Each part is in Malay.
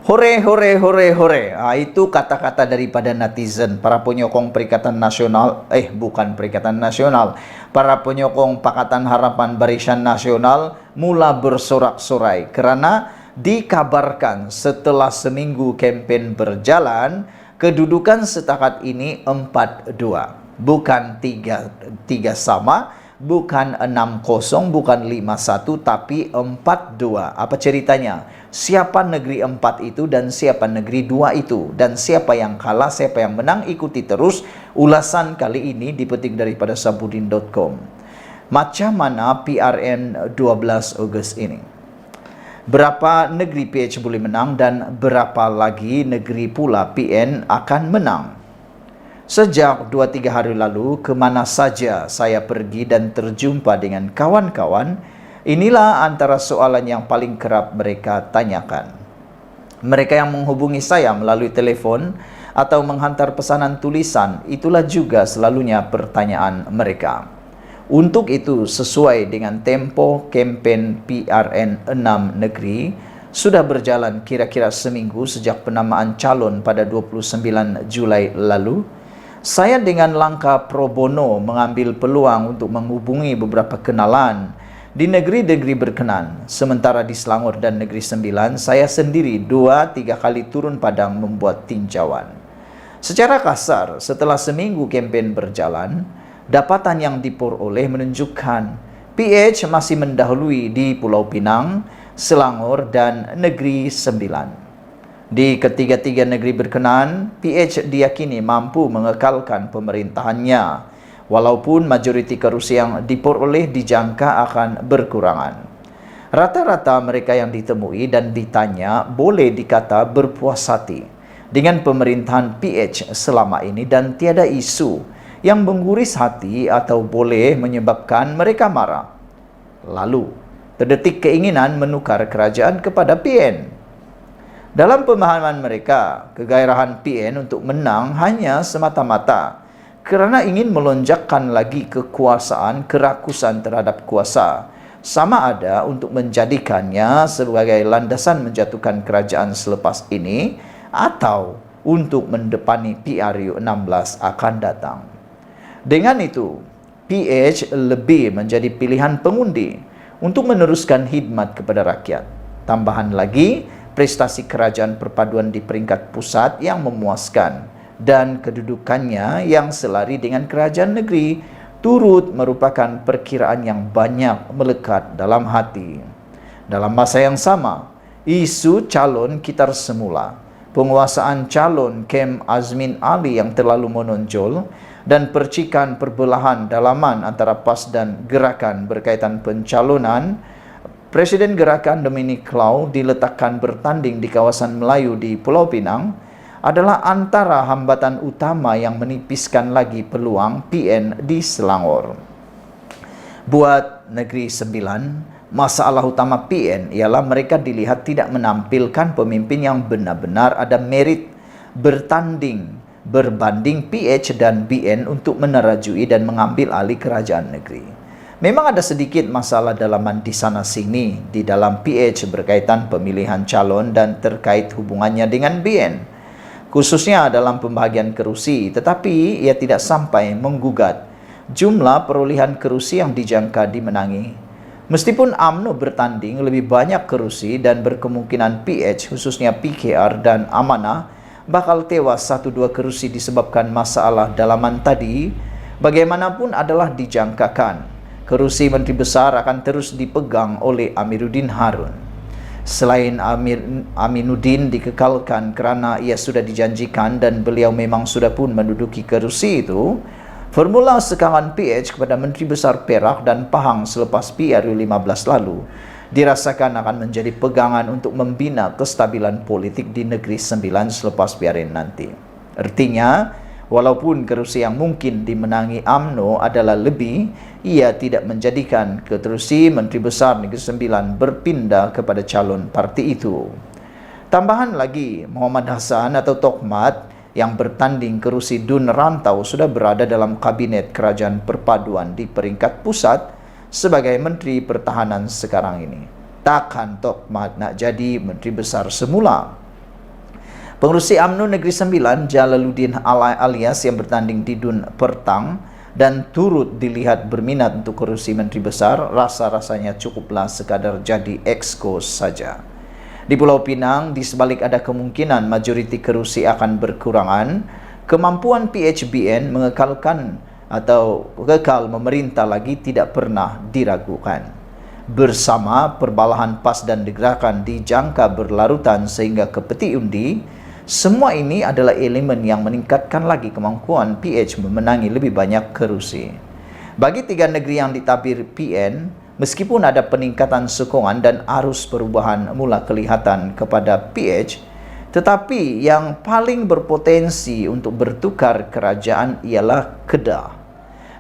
Hore, hore, hore, hore. Itu kata-kata daripada netizen, para penyokong Perikatan Nasional, bukan Perikatan Nasional, para penyokong Pakatan Harapan Barisan Nasional mula bersorak-sorai karena dikabarkan setelah seminggu kempen berjalan, kedudukan setakat ini 4-2. Bukan 3-3 sama, bukan 6-0, bukan 5-1, tapi 4-2. Apa ceritanya? Siapa negeri 4 itu dan siapa negeri 2 itu? Dan siapa yang kalah, siapa yang menang? Ikuti terus ulasan kali ini dipetik daripada Sabudin.com. Macam mana PRN 12 Ogos ini? Berapa negeri PH boleh menang dan berapa lagi negeri pula PN akan menang? Sejak 2-3 hari lalu, kemana saja saya pergi dan terjumpa dengan kawan-kawan, inilah antara soalan yang paling kerap mereka tanyakan. Mereka yang menghubungi saya melalui telepon atau menghantar pesanan tulisan, itulah juga selalunya pertanyaan mereka. Untuk itu, sesuai dengan tempo kempen PRN 6 negeri, sudah berjalan kira-kira seminggu sejak penamaan calon pada 29 Julai lalu, saya dengan langkah pro bono mengambil peluang untuk menghubungi beberapa kenalan di negeri-negeri berkenan. Sementara di Selangor dan Negeri Sembilan, saya sendiri 2-3 kali turun padang membuat tinjauan. Secara kasar, setelah seminggu kempen berjalan, dapatan yang diperoleh menunjukkan PH masih mendahului di Pulau Pinang, Selangor, dan Negeri Sembilan. Di ketiga-tiga negeri berkenan, PH diyakini mampu mengekalkan pemerintahannya, walaupun majoriti kerusi yang diperoleh dijangka akan berkurangan. Rata-rata mereka yang ditemui dan ditanya boleh dikata berpuas hati dengan pemerintahan PH selama ini dan tiada isu yang mengguris hati atau boleh menyebabkan mereka marah. Lalu, terdetik keinginan menukar kerajaan kepada PN. Dalam pemahaman mereka, kegairahan PN untuk menang hanya semata-mata kerana ingin melonjakkan lagi kekuasaan, kerakusan terhadap kuasa, sama ada untuk menjadikannya sebagai landasan menjatuhkan kerajaan selepas ini atau untuk mendepani PRU 16 akan datang. Dengan itu, PH lebih menjadi pilihan pengundi untuk meneruskan khidmat kepada rakyat. Tambahan lagi, prestasi kerajaan perpaduan di peringkat pusat yang memuaskan dan kedudukannya yang selari dengan kerajaan negeri turut merupakan perkiraan yang banyak melekat dalam hati. Dalam masa yang sama, isu calon kitar semula, penguasaan calon Kem Azmin Ali yang terlalu menonjol, dan percikan perbelahan dalaman antara PAS dan Gerakan berkaitan pencalonan Presiden Gerakan Dominic Lau diletakkan bertanding di kawasan Melayu di Pulau Pinang adalah antara hambatan utama yang menipiskan lagi peluang PN di Selangor. Buat Negeri Sembilan, masalah utama PN ialah mereka dilihat tidak menampilkan pemimpin yang benar-benar ada merit bertanding berbanding PH dan BN untuk menerajui dan mengambil alih kerajaan negeri. Memang ada sedikit masalah dalaman di sana-sini di dalam PH berkaitan pemilihan calon dan terkait hubungannya dengan BN, khususnya dalam pembahagian kerusi, tetapi ia tidak sampai menggugat jumlah perolehan kerusi yang dijangka dimenangi. Meskipun UMNO bertanding lebih banyak kerusi dan berkemungkinan PH khususnya PKR dan Amanah bakal tewas 1-2 kerusi disebabkan masalah dalaman tadi, bagaimanapun adalah dijangkakan kerusi Menteri Besar akan terus dipegang oleh Amiruddin Harun. Selain Aminuddin dikekalkan kerana ia sudah dijanjikan dan beliau memang sudah pun menduduki kerusi itu, formula sekangan PH kepada Menteri Besar Perak dan Pahang selepas PRU 15 lalu dirasakan akan menjadi pegangan untuk membina kestabilan politik di Negeri Sembilan selepas PRN nanti. Artinya, walaupun kerusi yang mungkin dimenangi UMNO adalah lebih, ia tidak menjadikan keterusi Menteri Besar Negeri Sembilan berpindah kepada calon parti itu. Tambahan lagi, Muhammad Hassan atau Tokmat yang bertanding kerusi Dun Rantau sudah berada dalam kabinet kerajaan perpaduan di peringkat pusat sebagai Menteri Pertahanan sekarang ini. Takkan Tokmat nak jadi Menteri Besar semula. Pengerusi UMNO Negeri Sembilan, Jalaluddin alias yang bertanding di DUN Pertang dan turut dilihat berminat untuk kerusi Menteri Besar, rasa-rasanya cukuplah sekadar jadi exco saja. Di Pulau Pinang, di sebalik ada kemungkinan majoriti kerusi akan berkurangan, kemampuan PHBN mengekalkan atau kekal memerintah lagi tidak pernah diragukan. Bersama perbalahan PAS dan digerakkan dijangka berlarutan sehingga ke peti undi, semua ini adalah elemen yang meningkatkan lagi kemampuan PH memenangi lebih banyak kerusi. Bagi 3 negeri yang ditabir PN, meskipun ada peningkatan sokongan dan arus perubahan mula kelihatan kepada PH, tetapi yang paling berpotensi untuk bertukar kerajaan ialah Kedah.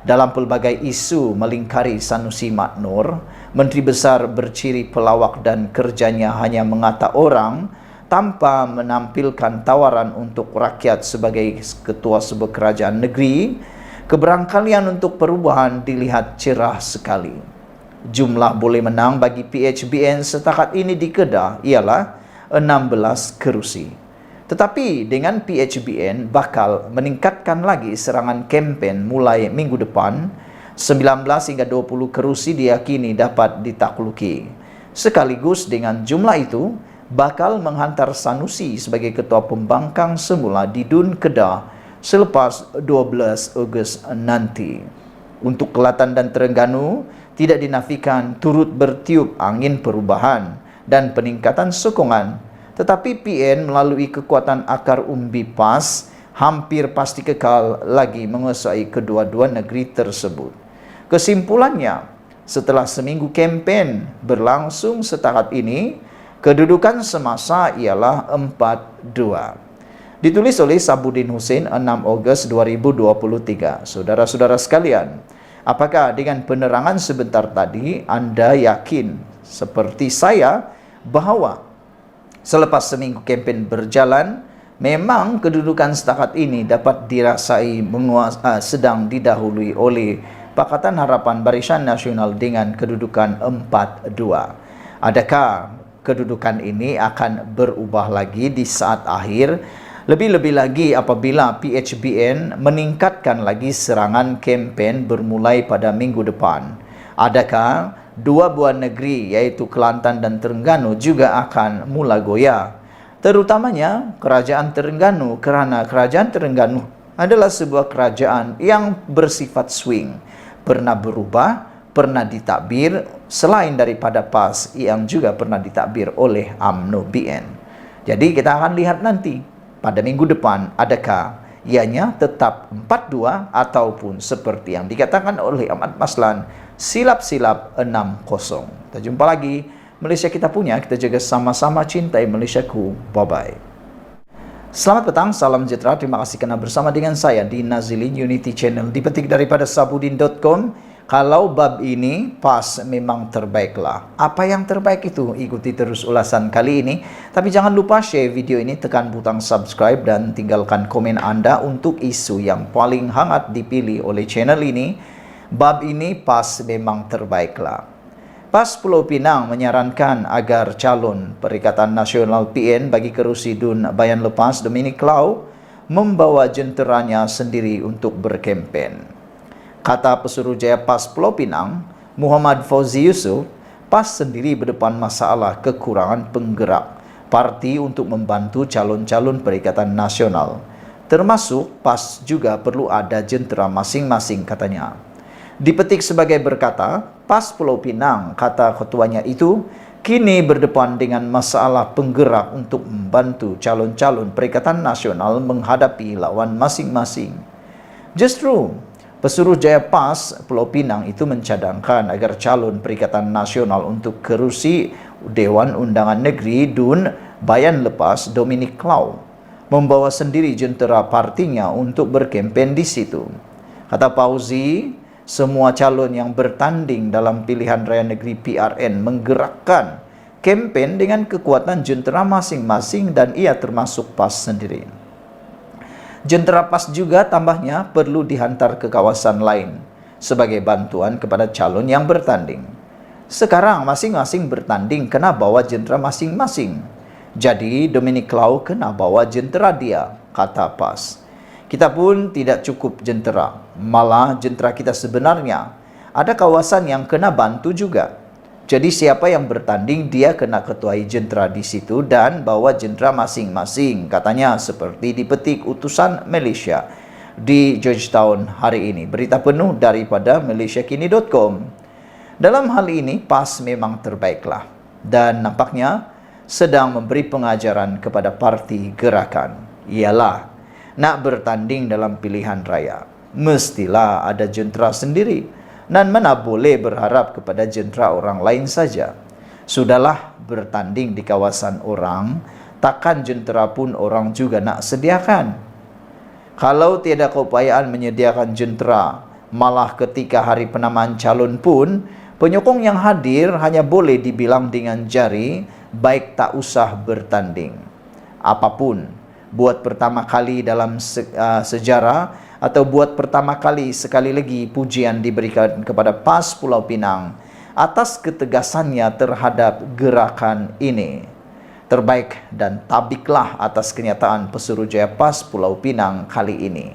Dalam pelbagai isu melingkari Sanusi Maknur, Menteri Besar berciri pelawak dan kerjanya hanya mengata orang tanpa menampilkan tawaran untuk rakyat sebagai ketua sebuah kerajaan negeri. Keberangkalian untuk perubahan dilihat cerah sekali. Jumlah boleh menang bagi PHBN setakat ini di Kedah ialah 16 kerusi. Tetapi dengan PHBN bakal meningkatkan lagi serangan kempen mulai minggu depan, 19 hingga 20 kerusi diyakini dapat ditakluki. Sekaligus dengan jumlah itu, bakal menghantar Sanusi sebagai ketua pembangkang semula di DUN Kedah selepas 12 Ogos nanti. Untuk Kelantan dan Terengganu, tidak dinafikan turut bertiup angin perubahan dan peningkatan sokongan, tetapi PN melalui kekuatan akar umbi PAS hampir pasti kekal lagi menguasai kedua-dua negeri tersebut. Kesimpulannya, setelah seminggu kempen berlangsung setakat ini, kedudukan semasa ialah 4-2. Ditulis oleh Sabudin Hussein 6 Ogos 2023. Saudara-saudara sekalian, apakah dengan penerangan sebentar tadi Anda yakin seperti saya bahwa selepas seminggu kempen berjalan, memang kedudukan setakat ini dapat dirasai sedang didahului oleh Pakatan Harapan Barisan Nasional dengan kedudukan 4-2. Adakah kedudukan ini akan berubah lagi di saat akhir, lebih-lebih lagi apabila PHBN meningkatkan lagi serangan kempen bermulai pada minggu depan? Adakah dua buah negeri yaitu Kelantan dan Terengganu juga akan mula goyah? Terutamanya kerajaan Terengganu, kerana kerajaan Terengganu adalah sebuah kerajaan yang bersifat swing, pernah berubah, pernah ditakbir selain daripada PAS yang juga pernah ditakbir oleh UMNO BN. Jadi kita akan lihat nanti pada minggu depan adakah ianya tetap 4-2 ataupun seperti yang dikatakan oleh Ahmad Maslan silap-silap 6-0. Kita jumpa lagi. Malaysia kita punya, kita jaga sama-sama cintai Malaysiaku. Bye-bye. Selamat petang, salam sejahtera. Terima kasih kerana bersama dengan saya di Nazilin Unity Channel. Dipetik daripada sabudin.com. Kalau bab ini PAS memang terbaiklah. Apa yang terbaik itu? Ikuti terus ulasan kali ini. Tapi jangan lupa share video ini, tekan butang subscribe dan tinggalkan komen Anda untuk isu yang paling hangat dipilih oleh channel ini. Bab ini PAS memang terbaiklah. PAS Pulau Pinang menyarankan agar calon Perikatan Nasional PN bagi kerusi DUN Bayan Lepas Dominic Lau membawa jenteranya sendiri untuk berkempen. Kata Pesuruhjaya PAS Pulau Pinang, Muhammad Fauzi Yusof, PAS sendiri berdepan masalah kekurangan penggerak parti untuk membantu calon-calon Perikatan Nasional. Termasuk PAS juga perlu ada jentera masing-masing katanya. Dipetik sebagai berkata, PAS Pulau Pinang, kata ketuanya itu, kini berdepan dengan masalah penggerak untuk membantu calon-calon Perikatan Nasional menghadapi lawan masing-masing. Justru, Pesuruhjaya PAS Pulau Pinang itu mencadangkan agar calon Perikatan Nasional untuk kerusi Dewan Undangan Negeri DUN Bayan Lepas Dominic Lau membawa sendiri jentera partinya untuk berkempen di situ. Kata Fauzi, semua calon yang bertanding dalam pilihan raya negeri PRN menggerakkan kempen dengan kekuatan jentera masing-masing dan ia termasuk PAS sendiri. Jentera PAS juga tambahnya perlu dihantar ke kawasan lain sebagai bantuan kepada calon yang bertanding. Sekarang masing-masing bertanding kena bawa jentera masing-masing. Jadi Dominic Lau kena bawa jentera dia, kata PAS. Kita pun tidak cukup jentera, malah jentera kita sebenarnya ada kawasan yang kena bantu juga. Jadi siapa yang bertanding dia kena ketuai jentera di situ dan bawa jentera masing-masing, katanya seperti dipetik utusan Malaysia di Georgetown hari ini. Berita penuh daripada malaysiakini.com. Dalam hal ini PAS memang terbaiklah dan nampaknya sedang memberi pengajaran kepada parti gerakan. Ialah nak bertanding dalam pilihan raya, mestilah ada jentera sendiri dan mana boleh berharap kepada jentera orang lain saja. Sudahlah bertanding di kawasan orang, takkan jentera pun orang juga nak sediakan. Kalau tiada keupayaan menyediakan jentera, malah ketika hari penamaan calon pun, penyokong yang hadir hanya boleh dibilang dengan jari, baik tak usah bertanding. Apapun, buat pertama kali dalam sejarah atau buat pertama kali sekali lagi pujian diberikan kepada PAS Pulau Pinang atas ketegasannya terhadap gerakan ini. Terbaik dan tabiklah atas kenyataan Pesuruhjaya PAS Pulau Pinang kali ini.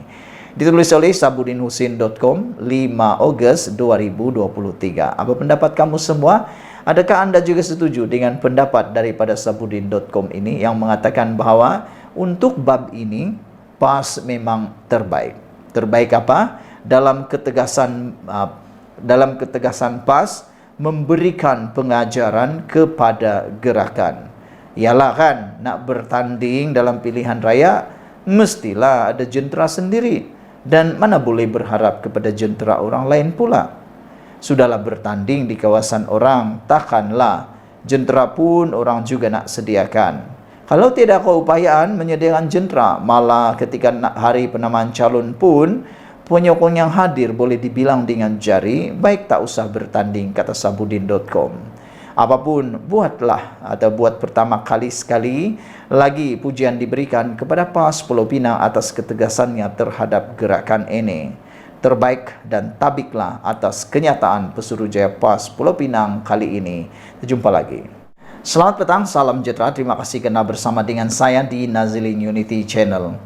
Ditulis oleh sabudinhusin.com 5 Ogos 2023. Apa pendapat kamu semua? Adakah anda juga setuju dengan pendapat daripada sabudin.com ini yang mengatakan bahawa untuk bab ini PAS memang terbaik? Terbaik apa? Dalam ketegasan PAS memberikan pengajaran kepada gerakan. Ialah kan nak bertanding dalam pilihan raya mestilah ada jentera sendiri dan mana boleh berharap kepada jentera orang lain pula. Sudahlah bertanding di kawasan orang, takkanlah jentera pun orang juga nak sediakan. Kalau tidak keupayaan menyediakan jentera, malah ketika hari penamaan calon pun penyokong yang hadir boleh dibilang dengan jari, baik tak usah bertanding, kata sabudin.com. Apapun, buatlah atau buat pertama kali sekali lagi pujian diberikan kepada PAS Pulau Pinang atas ketegasannya terhadap gerakan ini. Terbaik dan tabiklah atas kenyataan Pesuruhjaya PAS Pulau Pinang kali ini. Jumpa lagi. Selamat petang, salam sejahtera. Terima kasih kerana bersama dengan saya di Nazilin Unity Channel.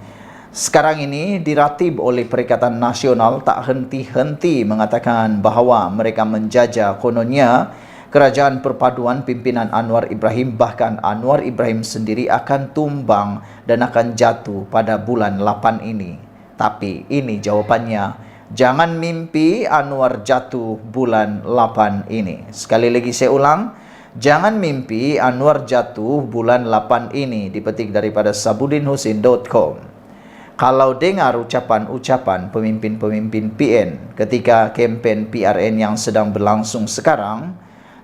Sekarang ini diratib oleh Perikatan Nasional tak henti-henti mengatakan bahawa mereka menjajah kononnya Kerajaan Perpaduan pimpinan Anwar Ibrahim, bahkan Anwar Ibrahim sendiri akan tumbang dan akan jatuh pada bulan 8 ini. Tapi ini jawapannya. Jangan mimpi Anwar jatuh bulan 8 ini. Sekali lagi saya ulang, jangan mimpi Anwar jatuh bulan 8 ini. Dipetik daripada sabudinhusin.com. Kalau dengar ucapan-ucapan pemimpin-pemimpin PN ketika kempen PRN yang sedang berlangsung sekarang,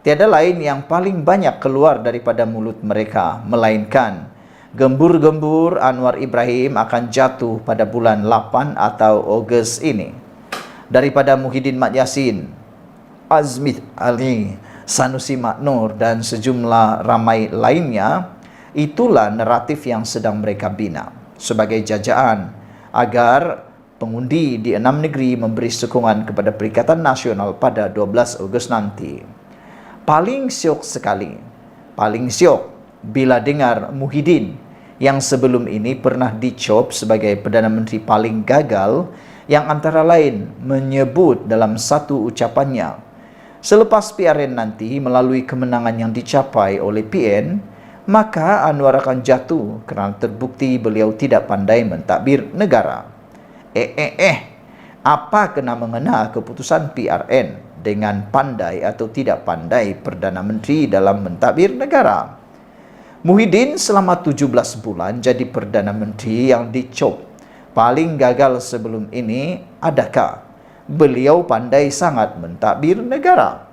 tiada lain yang paling banyak keluar daripada mulut mereka, melainkan gembur-gembur Anwar Ibrahim akan jatuh pada bulan 8 atau Ogos ini. Daripada Muhyiddin Mat Yassin, Azmi Ali, Sanusi Mak Nur dan sejumlah ramai lainnya, itulah naratif yang sedang mereka bina sebagai jajaan agar pengundi di 6 negeri memberi sokongan kepada Perikatan Nasional pada 12 Ogos nanti. Paling syok sekali, paling syok bila dengar Muhyiddin yang sebelum ini pernah dicop sebagai Perdana Menteri paling gagal, yang antara lain menyebut dalam satu ucapannya, selepas PRN nanti melalui kemenangan yang dicapai oleh PN, maka Anwar akan jatuh kerana terbukti beliau tidak pandai mentadbir negara. Apa kena mengena keputusan PRN dengan pandai atau tidak pandai Perdana Menteri dalam mentadbir negara? Muhyiddin selama 17 bulan jadi Perdana Menteri yang dicop paling gagal sebelum ini. Adakah beliau pandai sangat mentadbir negara?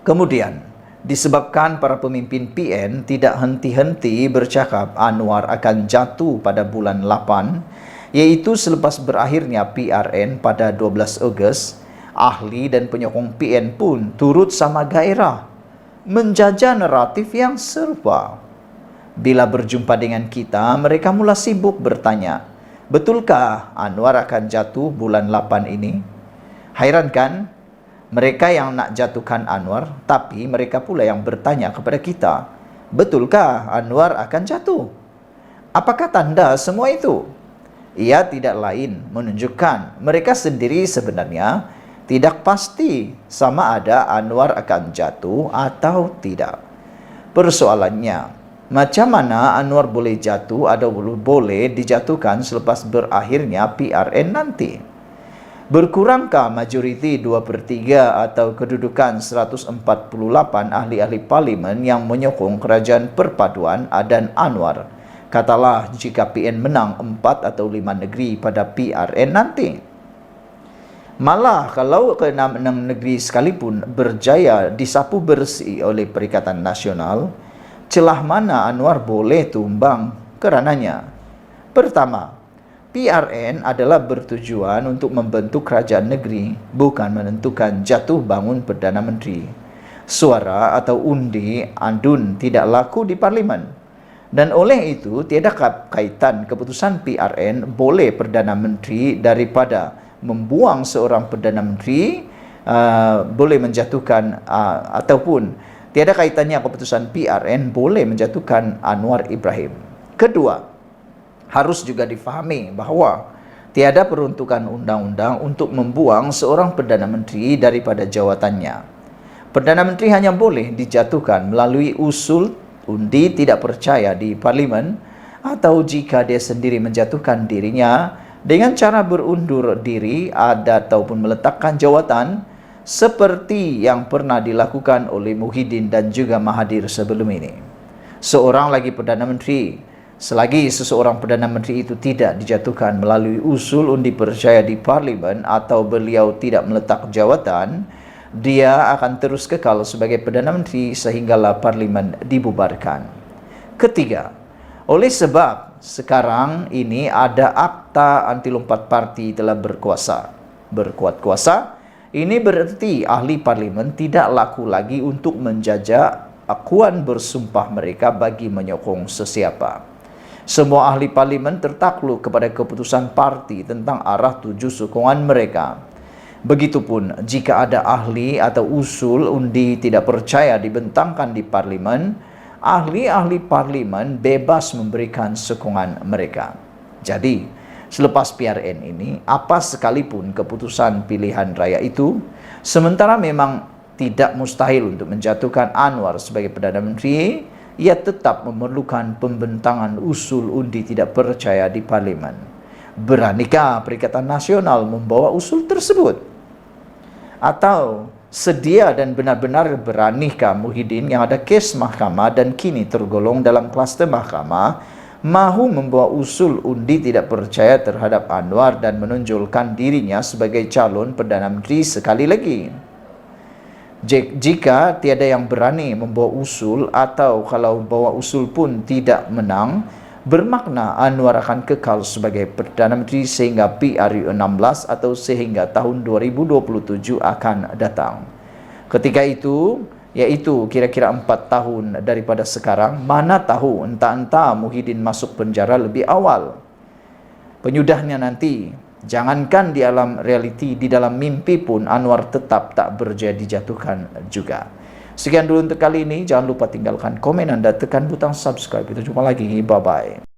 Kemudian, disebabkan para pemimpin PN tidak henti-henti bercakap Anwar akan jatuh pada bulan 8, iaitu selepas berakhirnya PRN pada 12 Ogos, ahli dan penyokong PN pun turut sama gairah menjajah naratif yang serupa. Bila berjumpa dengan kita, mereka mula sibuk bertanya, betulkah Anwar akan jatuh bulan 8 ini? Hairan kan? Mereka yang nak jatuhkan Anwar, tapi mereka pula yang bertanya kepada kita, Betulkah Anwar akan jatuh? Apakah tanda semua itu? Ia tidak lain menunjukkan mereka sendiri sebenarnya tidak pasti sama ada Anwar akan jatuh atau tidak. Persoalannya, macam mana Anwar boleh jatuh atau boleh dijatuhkan selepas berakhirnya PRN nanti? Berkurangkah majoriti 2/3 atau kedudukan 148 ahli-ahli parlimen yang menyokong kerajaan perpaduan dan Anwar? Katalah jika PN menang 4 atau 5 negeri pada PRN nanti. Malah kalau ke-6 negeri sekalipun berjaya disapu bersih oleh Perikatan Nasional, celah mana Anwar boleh tumbang kerananya? Pertama, PRN adalah bertujuan untuk membentuk kerajaan negeri, bukan menentukan jatuh bangun Perdana Menteri. Suara atau undi andun tidak laku di parlimen. Dan oleh itu, tiada kaitan keputusan PRN boleh Perdana Menteri daripada membuang seorang Perdana Menteri, boleh menjatuhkan, ataupun tiada kaitannya keputusan PRN boleh menjatuhkan Anwar Ibrahim. Kedua, harus juga difahami bahawa tiada peruntukan undang-undang untuk membuang seorang Perdana Menteri daripada jawatannya. Perdana Menteri hanya boleh dijatuhkan melalui usul undi tidak percaya di parlimen atau jika dia sendiri menjatuhkan dirinya dengan cara berundur diri ataupun meletakkan jawatan seperti yang pernah dilakukan oleh Muhyiddin dan juga Mahathir sebelum ini. Seorang lagi Perdana Menteri, selagi seseorang Perdana Menteri itu tidak dijatuhkan melalui usul undi percaya di parlimen atau beliau tidak meletak jawatan, dia akan terus kekal sebagai Perdana Menteri sehinggalah parlimen dibubarkan. Ketiga, oleh sebab sekarang ini ada Akta Anti Lompat Parti telah berkuat kuasa, ini berarti ahli parlimen tidak laku lagi untuk menjajah akuan bersumpah mereka bagi menyokong sesiapa. Semua ahli parlimen tertakluk kepada keputusan parti tentang arah tuju sokongan mereka. Begitupun jika ada ahli atau usul undi tidak percaya dibentangkan di parlimen, ahli-ahli parlimen bebas memberikan sokongan mereka. Jadi, selepas PRN ini, apa sekalipun keputusan pilihan raya itu, sementara memang tidak mustahil untuk menjatuhkan Anwar sebagai Perdana Menteri, ia tetap memerlukan pembentangan usul undi tidak percaya di parlimen. Beranikah Perikatan Nasional membawa usul tersebut? Atau sedia dan benar-benar beranikah Muhyiddin yang ada kes mahkamah dan kini tergolong dalam kluster mahkamah mahu membawa usul undi tidak percaya terhadap Anwar dan menonjolkan dirinya sebagai calon Perdana Menteri sekali lagi? Jika tiada yang berani membawa usul atau kalau bawa usul pun tidak menang, bermakna Anwar akan kekal sebagai Perdana Menteri sehingga PRU 16 atau sehingga tahun 2027 akan datang. Ketika itu, yaitu kira-kira 4 tahun daripada sekarang, mana tahu entah-entah Muhyiddin masuk penjara lebih awal. Penyudahnya nanti, jangankan di alam realiti, di dalam mimpi pun Anwar tetap tak berjaya dijatuhkan juga. Sekian dulu untuk kali ini. Jangan lupa tinggalkan komen Anda, tekan butang subscribe. Kita jumpa lagi. Bye-bye.